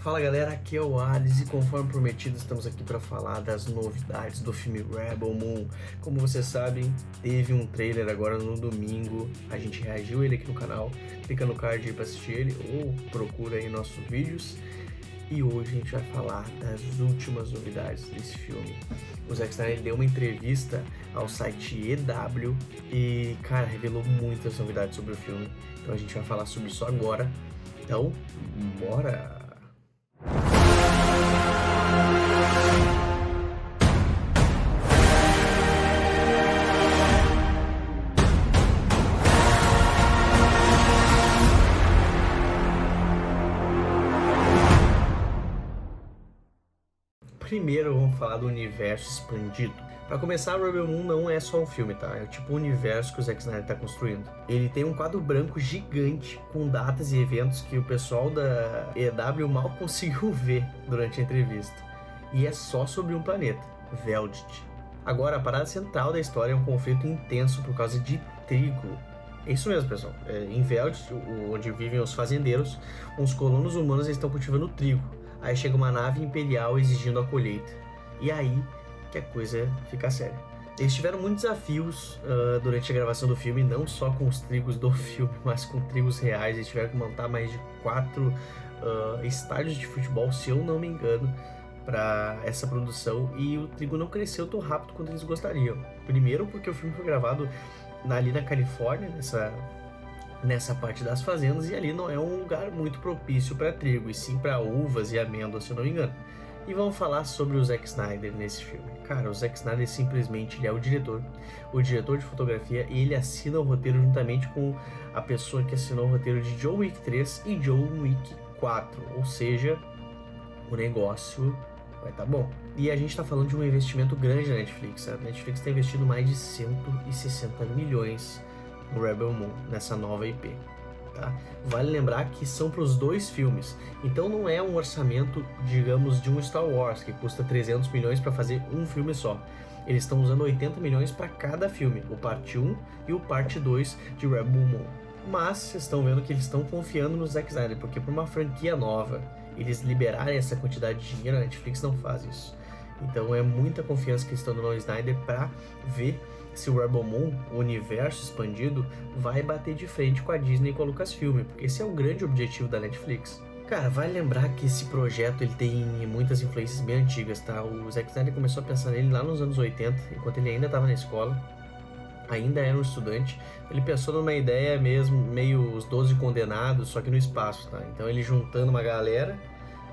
Fala galera, aqui é o Alice e conforme prometido estamos aqui para falar das novidades do filme Rebel Moon. Como vocês sabem, teve um trailer agora no domingo, a gente reagiu ele aqui no canal, clica no card aí para assistir ele ou procura aí nossos vídeos. E hoje a gente vai falar das últimas novidades desse filme. O Zack Snyder deu uma entrevista ao site EW e, cara, revelou muitas novidades sobre o filme. Então a gente vai falar sobre isso agora. Então, bora! Primeiro vamos falar do universo expandido. Para começar, Rebel Moon não é só um filme, tá? É tipo o universo que o Zack Snyder tá construindo. Ele tem um quadro branco gigante com datas e eventos que o pessoal da EW mal conseguiu ver durante a entrevista. E é só sobre um planeta, Veldit. Agora, a parada central da história é um conflito intenso por causa de trigo. É isso mesmo, pessoal. Em Veldit, onde vivem os fazendeiros, uns colonos humanos estão cultivando trigo. Aí chega uma nave imperial exigindo a colheita. E aí que a coisa fica séria. Eles tiveram muitos desafios durante a gravação do filme, não só com os trigos do filme, mas com trigos reais. Eles tiveram que montar mais de 4 estádios de futebol, se eu não me engano, para essa produção. E o trigo não cresceu tão rápido quanto eles gostariam. Primeiro porque o filme foi gravado ali na Califórnia, nessa parte das fazendas, e ali não é um lugar muito propício para trigo, e sim para uvas e amêndoas, se eu não me engano. E vamos falar sobre o Zack Snyder nesse filme. Cara, o Zack Snyder simplesmente ele é o diretor de fotografia, e ele assina o roteiro juntamente com a pessoa que assinou o roteiro de John Wick 3 e John Wick 4, ou seja, o negócio vai tá bom. E a gente tá falando de um investimento grande na Netflix. A Netflix tá investindo mais de 160 milhões no Rebel Moon, nessa nova IP, tá? Vale lembrar que são para os 2 filmes, então não é um orçamento, digamos, de um Star Wars, que custa 300 milhões para fazer um filme só. Eles estão usando 80 milhões para cada filme, o parte 1 e o parte 2 de Rebel Moon. Mas vocês estão vendo que eles estão confiando no Zack Snyder, porque por uma franquia nova, eles liberarem essa quantidade de dinheiro, a Netflix não faz isso. Então é muita confiança que eles estão no Snyder para ver se o Rebel Moon, o universo expandido, vai bater de frente com a Disney e com a Lucasfilm, porque esse é o grande objetivo da Netflix. Cara, vale lembrar que esse projeto ele tem muitas influências bem antigas, tá? O Zack Snyder começou a pensar nele lá nos anos 80, enquanto ele ainda estava na escola, ainda era um estudante. Ele pensou numa ideia mesmo, meio os 12 Condenados, só que no espaço, tá? Então ele juntando uma galera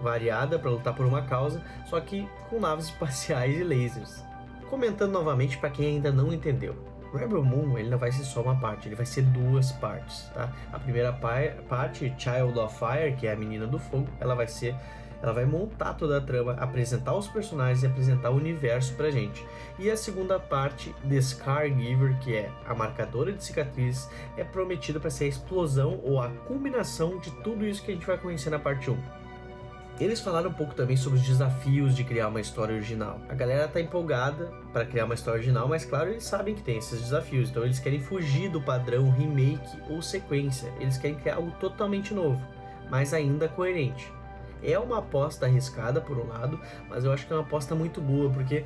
variada para lutar por uma causa, só que com naves espaciais e lasers. Comentando novamente para quem ainda não entendeu, Rebel Moon ele não vai ser só uma parte, ele vai ser 2 partes, tá? A primeira parte, Child of Fire, que é a menina do fogo, ela vai montar toda a trama, apresentar os personagens e apresentar o universo pra gente. E a segunda parte, The Scargiver, que é a marcadora de cicatrizes, é prometida para ser a explosão ou a culminação de tudo isso que a gente vai conhecer na parte 1. Eles falaram um pouco também sobre os desafios de criar uma história original. A galera tá empolgada para criar uma história original, mas claro, eles sabem que tem esses desafios, então eles querem fugir do padrão remake ou sequência. Eles querem criar algo totalmente novo, mas ainda coerente. É uma aposta arriscada por um lado, mas eu acho que é uma aposta muito boa, porque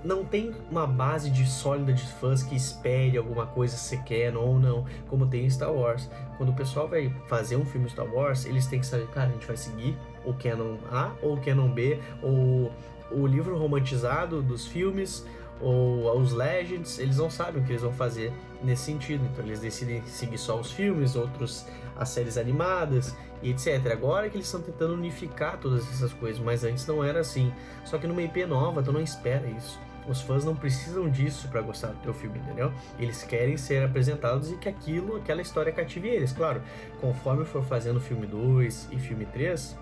não tem uma base sólida de fãs que espere alguma coisa se quer ou não, como tem em Star Wars. Quando o pessoal vai fazer um filme Star Wars, eles têm que saber, cara, a gente vai seguir o Canon A ou o Canon B, ou o livro romantizado dos filmes, ou os Legends. Eles não sabem o que eles vão fazer nesse sentido, então eles decidem seguir só os filmes, outros as séries animadas e etc. Agora que eles estão tentando unificar todas essas coisas, mas antes não era assim. Só que numa IP nova, tu não espera isso. Os fãs não precisam disso para gostar do teu filme, entendeu? Eles querem ser apresentados e que aquela história cative eles. Claro, conforme for fazendo filme 2 e filme 3,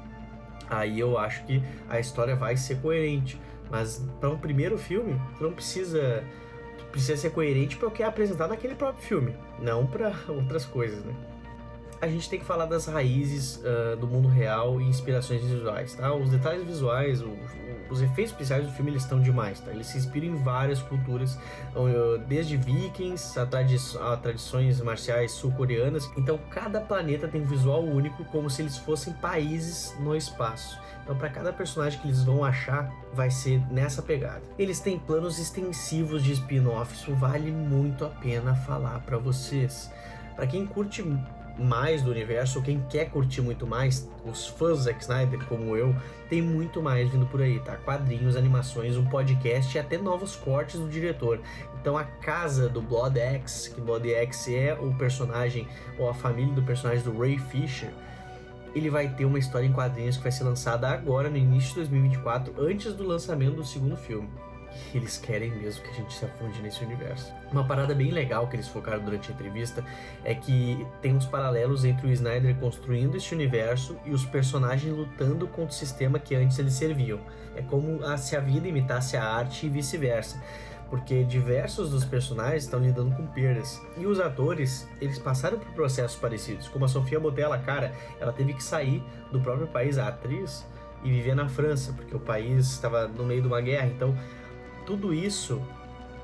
aí eu acho que a história vai ser coerente. Mas para um primeiro filme, tu precisa ser coerente para o que é apresentado naquele próprio filme, não para outras coisas, né? a gente tem que falar das raízes do mundo real e inspirações visuais, tá? Os detalhes visuais, os efeitos especiais do filme, eles estão demais, tá? Eles se inspiram em várias culturas, desde vikings a tradições marciais sul-coreanas. Então, cada planeta tem um visual único, como se eles fossem países no espaço. Então, para cada personagem que eles vão achar, vai ser nessa pegada. Eles têm planos extensivos de spin-off, isso vale muito a pena falar para vocês. Para quem curte mais do universo, ou quem quer curtir muito mais, os fãs do Zack Snyder, como eu, tem muito mais vindo por aí, tá? Quadrinhos, animações, um podcast e até novos cortes do diretor. Então a casa do Blood X, que Blood X é o personagem, ou a família do personagem do Ray Fisher, ele vai ter uma história em quadrinhos que vai ser lançada agora, no início de 2024, antes do lançamento do segundo filme. Eles querem mesmo que a gente se afunde nesse universo. Uma parada bem legal que eles focaram durante a entrevista é que tem uns paralelos entre o Snyder construindo este universo e os personagens lutando contra o sistema que antes eles serviam. É como se a vida imitasse a arte e vice-versa, porque diversos dos personagens estão lidando com perdas. E os atores, eles passaram por processos parecidos, como a Sofia Boutella, cara, ela teve que sair do próprio país, a atriz, e viver na França, porque o país estava no meio de uma guerra. Então tudo isso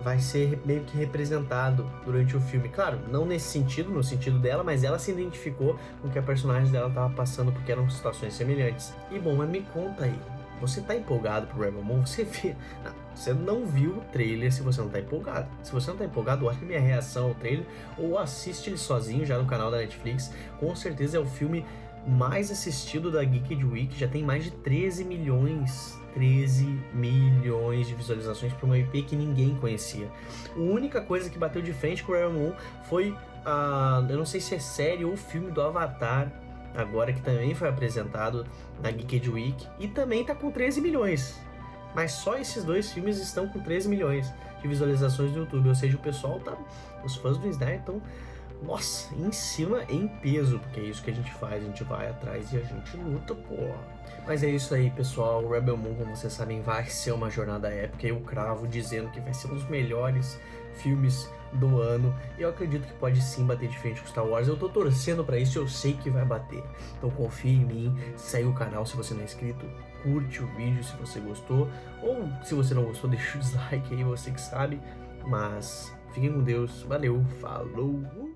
vai ser meio que representado durante o filme. Claro, não nesse sentido, no sentido dela, mas ela se identificou com o que a personagem dela estava passando, porque eram situações semelhantes. E bom, mas me conta aí, você tá empolgado pro Rebel Moon? Você não viu o trailer se você não tá empolgado. Se você não tá empolgado, olha minha reação ao trailer, ou assiste ele sozinho já no canal da Netflix. Com certeza é o filme mais assistido da Geeked Week, já tem mais de 13 milhões de visualizações para uma IP que ninguém conhecia. A única coisa que bateu de frente com o Rebel Moon foi eu não sei se é série ou filme do Avatar, agora, que também foi apresentado na Geeked Week e também tá com 13 milhões. Mas só esses dois filmes estão com 13 milhões de visualizações no YouTube, ou seja, o pessoal os fãs do Snyder estão, nossa, em cima, em peso, porque é isso que a gente faz, a gente vai atrás e a gente luta, porra. Mas é isso aí, pessoal, o Rebel Moon, como vocês sabem, vai ser uma jornada épica, eu cravo dizendo que vai ser um dos melhores filmes do ano, e eu acredito que pode sim bater de frente com Star Wars. Eu tô torcendo pra isso, eu sei que vai bater, então confia em mim, segue o canal se você não é inscrito, curte o vídeo se você gostou, ou se você não gostou, deixa o dislike aí, você que sabe, mas fiquem com Deus, valeu, falou!